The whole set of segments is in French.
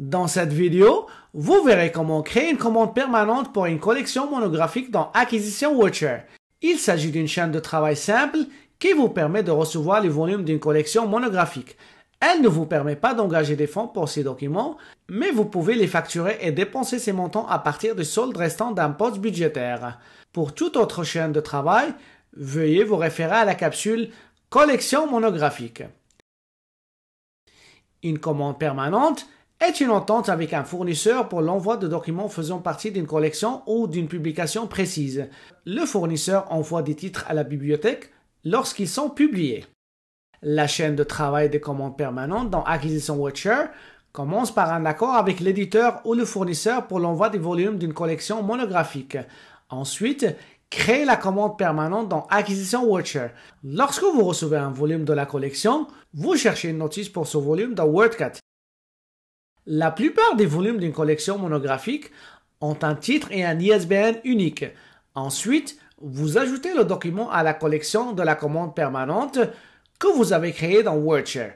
Dans cette vidéo, vous verrez comment créer une commande permanente pour une collection monographique dans Acquisition Watcher. Il s'agit d'une chaîne de travail simple qui vous permet de recevoir les volumes d'une collection monographique. Elle ne vous permet pas d'engager des fonds pour ces documents, mais vous pouvez les facturer et dépenser ces montants à partir du solde restant d'un poste budgétaire. Pour toute autre chaîne de travail, veuillez vous référer à la capsule Collection monographique. Une commande permanente est une entente avec un fournisseur pour l'envoi de documents faisant partie d'une collection ou d'une publication précise. Le fournisseur envoie des titres à la bibliothèque lorsqu'ils sont publiés. La chaîne de travail des commandes permanentes dans Acquisition Watcher commence par un accord avec l'éditeur ou le fournisseur pour l'envoi des volumes d'une collection monographique. Ensuite, créez la commande permanente dans Acquisition Watcher. Lorsque vous recevez un volume de la collection, vous cherchez une notice pour ce volume dans WordCat. La plupart des volumes d'une collection monographique ont un titre et un ISBN unique. Ensuite, vous ajoutez le document à la collection de la commande permanente que vous avez créée dans WordShare.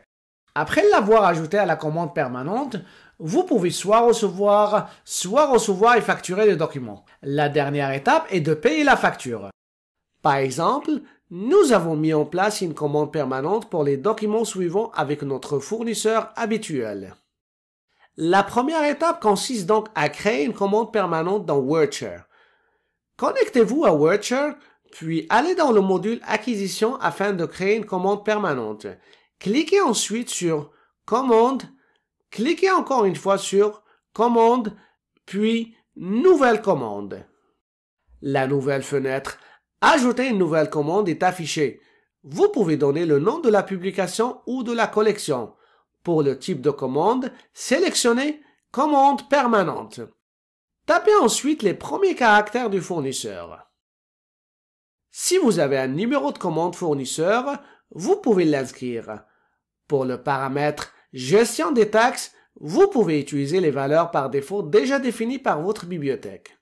Après l'avoir ajouté à la commande permanente, vous pouvez soit recevoir et facturer le document. La dernière étape est de payer la facture. Par exemple, nous avons mis en place une commande permanente pour les documents suivants avec notre fournisseur habituel. La première étape consiste donc à créer une commande permanente dans WordShare. Connectez-vous à WordShare, puis allez dans le module Acquisition afin de créer une commande permanente. Cliquez ensuite sur Commande, cliquez encore une fois sur Commande, puis Nouvelle commande. La nouvelle fenêtre Ajouter une nouvelle commande est affichée. Vous pouvez donner le nom de la publication ou de la collection. Pour le type de commande, sélectionnez Commande permanente. Tapez ensuite les premiers caractères du fournisseur. Si vous avez un numéro de commande fournisseur, vous pouvez l'inscrire. Pour le paramètre Gestion des taxes, vous pouvez utiliser les valeurs par défaut déjà définies par votre bibliothèque.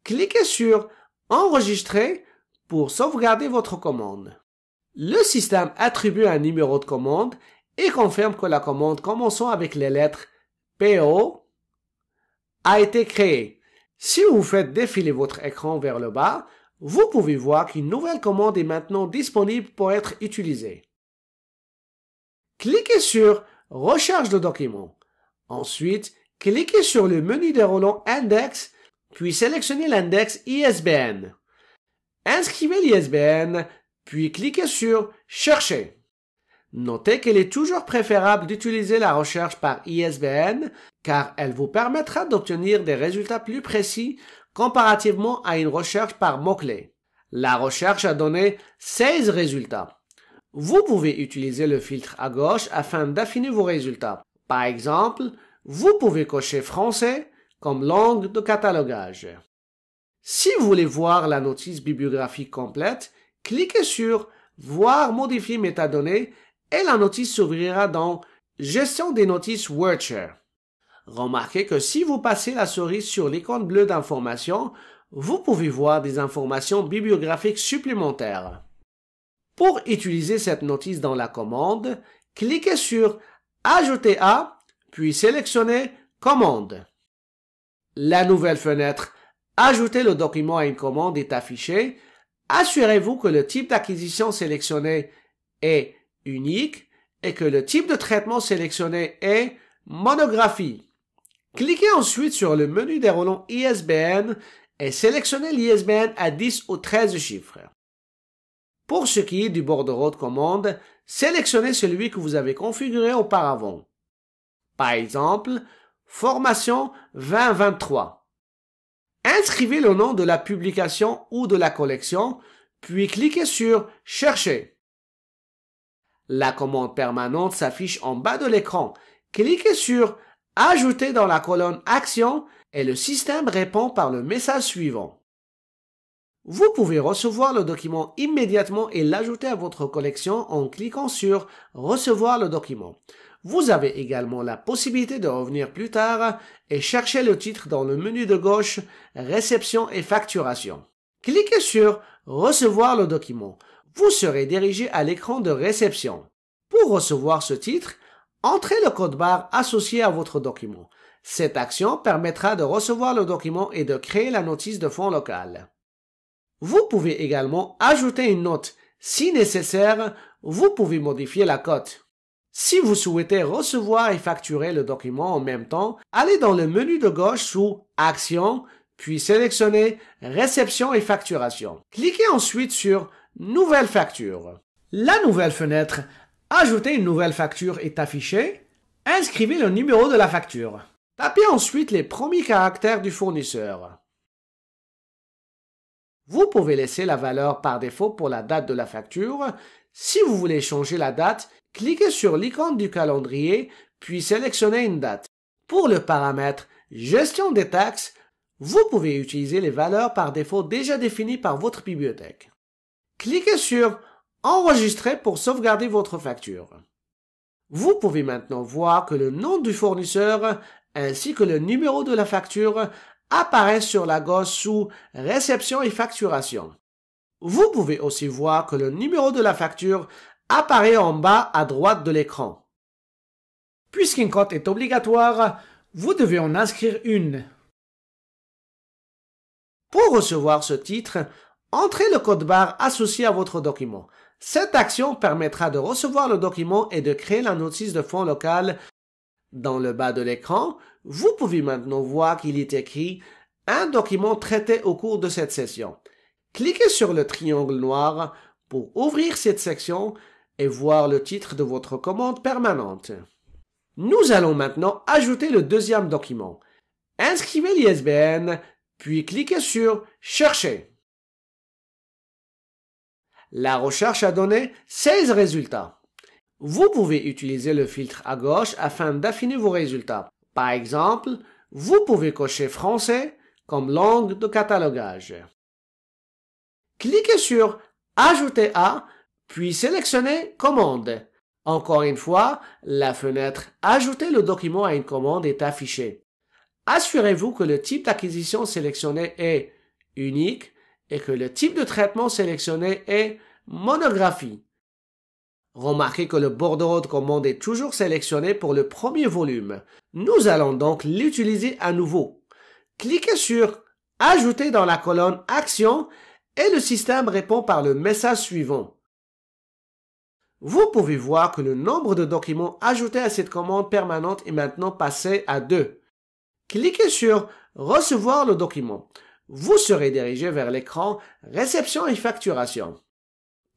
Cliquez sur Enregistrer pour sauvegarder votre commande. Le système attribue un numéro de commande et confirme que la commande commençant avec les lettres PO a été créée. Si vous faites défiler votre écran vers le bas, vous pouvez voir qu'une nouvelle commande est maintenant disponible pour être utilisée. Cliquez sur Recherche de documents. Ensuite, cliquez sur le menu déroulant Index, puis sélectionnez l'index ISBN. Inscrivez l'ISBN, puis cliquez sur Chercher. Notez qu'il est toujours préférable d'utiliser la recherche par ISBN car elle vous permettra d'obtenir des résultats plus précis comparativement à une recherche par mots-clés. La recherche a donné 16 résultats. Vous pouvez utiliser le filtre à gauche afin d'affiner vos résultats. Par exemple, vous pouvez cocher français comme langue de catalogage. Si vous voulez voir la notice bibliographique complète, cliquez sur Voir modifier métadonnées et la notice s'ouvrira dans Gestion des notices WordShare. Remarquez que si vous passez la souris sur l'icône bleue d'information, vous pouvez voir des informations bibliographiques supplémentaires. Pour utiliser cette notice dans la commande, cliquez sur Ajouter à, puis sélectionnez Commande. La nouvelle fenêtre Ajouter le document à une commande est affichée. Assurez-vous que le type d'acquisition sélectionné est unique et que le type de traitement sélectionné est monographie. Cliquez ensuite sur le menu déroulant ISBN et sélectionnez l'ISBN à 10 ou 13 chiffres. Pour ce qui est du bordereau de commande, sélectionnez celui que vous avez configuré auparavant. Par exemple, Formation 2023. Inscrivez le nom de la publication ou de la collection, puis cliquez sur Chercher. La commande permanente s'affiche en bas de l'écran. Cliquez sur Ajouter dans la colonne Action et le système répond par le message suivant. Vous pouvez recevoir le document immédiatement et l'ajouter à votre collection en cliquant sur Recevoir le document. Vous avez également la possibilité de revenir plus tard et chercher le titre dans le menu de gauche Réception et facturation. Cliquez sur Recevoir le document. Vous serez dirigé à l'écran de réception. Pour recevoir ce titre, Entrez le code barre associé à votre document. Cette action permettra de recevoir le document et de créer la notice de fond locale. Vous pouvez également ajouter une note. Si nécessaire, vous pouvez modifier la cote. Si vous souhaitez recevoir et facturer le document en même temps, allez dans le menu de gauche sous Action, puis sélectionnez Réception et facturation. Cliquez ensuite sur Nouvelle facture. La nouvelle fenêtre Ajouter une nouvelle facture est affichée. Inscrivez le numéro de la facture. Tapez ensuite les premiers caractères du fournisseur. Vous pouvez laisser la valeur par défaut pour la date de la facture. Si vous voulez changer la date, cliquez sur l'icône du calendrier, puis sélectionnez une date. Pour le paramètre Gestion des taxes, vous pouvez utiliser les valeurs par défaut déjà définies par votre bibliothèque. Cliquez sur Enregistrer pour sauvegarder votre facture. Vous pouvez maintenant voir que le nom du fournisseur ainsi que le numéro de la facture apparaissent sur la gauche sous Réception et facturation. Vous pouvez aussi voir que le numéro de la facture apparaît en bas à droite de l'écran. Puisqu'une cote est obligatoire, vous devez en inscrire une. Pour recevoir ce titre, entrez le code barre associé à votre document. Cette action permettra de recevoir le document et de créer la notice de fond locale. Dans le bas de l'écran, vous pouvez maintenant voir qu'il est écrit « Un document traité au cours de cette session ». Cliquez sur le triangle noir pour ouvrir cette section et voir le titre de votre commande permanente. Nous allons maintenant ajouter le deuxième document. Inscrivez l'ISBN, puis cliquez sur « Chercher ». La recherche a donné 16 résultats. Vous pouvez utiliser le filtre à gauche afin d'affiner vos résultats. Par exemple, vous pouvez cocher français comme langue de catalogage. Cliquez sur Ajouter à, puis sélectionnez Commande. Encore une fois, la fenêtre Ajouter le document à une commande est affichée. Assurez-vous que le type d'acquisition sélectionné est unique et que le type de traitement sélectionné est monographie. Remarquez que le bordereau de commande est toujours sélectionné pour le premier volume. Nous allons donc l'utiliser à nouveau. Cliquez sur Ajouter dans la colonne Action et le système répond par le message suivant. Vous pouvez voir que le nombre de documents ajoutés à cette commande permanente est maintenant passé à 2. Cliquez sur Recevoir le document. Vous serez dirigé vers l'écran Réception et facturation.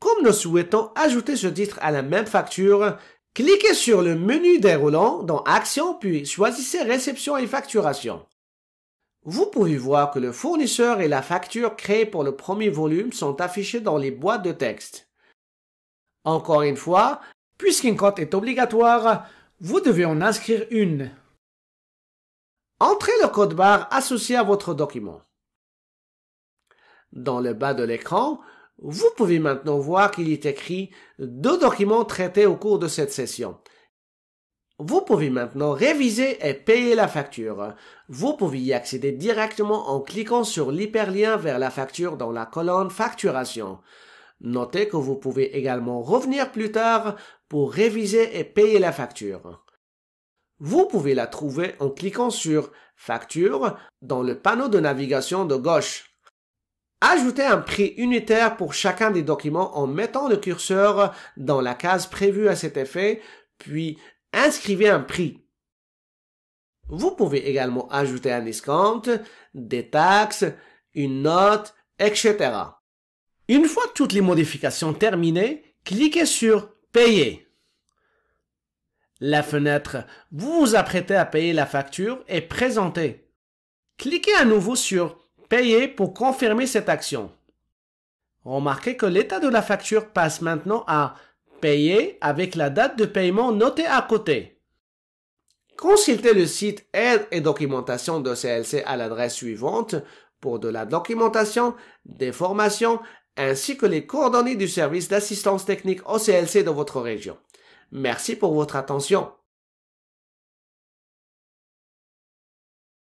Comme nous souhaitons ajouter ce titre à la même facture, cliquez sur le menu déroulant dans Action puis choisissez Réception et facturation. Vous pouvez voir que le fournisseur et la facture créée pour le premier volume sont affichés dans les boîtes de texte. Encore une fois, puisqu'une cote est obligatoire, vous devez en inscrire une. Entrez le code barre associé à votre document. Dans le bas de l'écran, vous pouvez maintenant voir qu'il est écrit « 2 documents traités au cours de cette session ». Vous pouvez maintenant réviser et payer la facture. Vous pouvez y accéder directement en cliquant sur l'hyperlien vers la facture dans la colonne Facturation. Notez que vous pouvez également revenir plus tard pour réviser et payer la facture. Vous pouvez la trouver en cliquant sur « Facture » dans le panneau de navigation de gauche. Ajoutez un prix unitaire pour chacun des documents en mettant le curseur dans la case prévue à cet effet, puis inscrivez un prix. Vous pouvez également ajouter un escompte, des taxes, une note, etc. Une fois toutes les modifications terminées, cliquez sur « Payer ». La fenêtre « Vous vous apprêtez à payer la facture » est présentée. Cliquez à nouveau sur « Payer » pour confirmer cette action. Remarquez que l'état de la facture passe maintenant à « Payer » avec la date de paiement notée à côté. Consultez le site Aide et documentation de CLC à l'adresse suivante pour de la documentation, des formations, ainsi que les coordonnées du service d'assistance technique au CLC de votre région. Merci pour votre attention.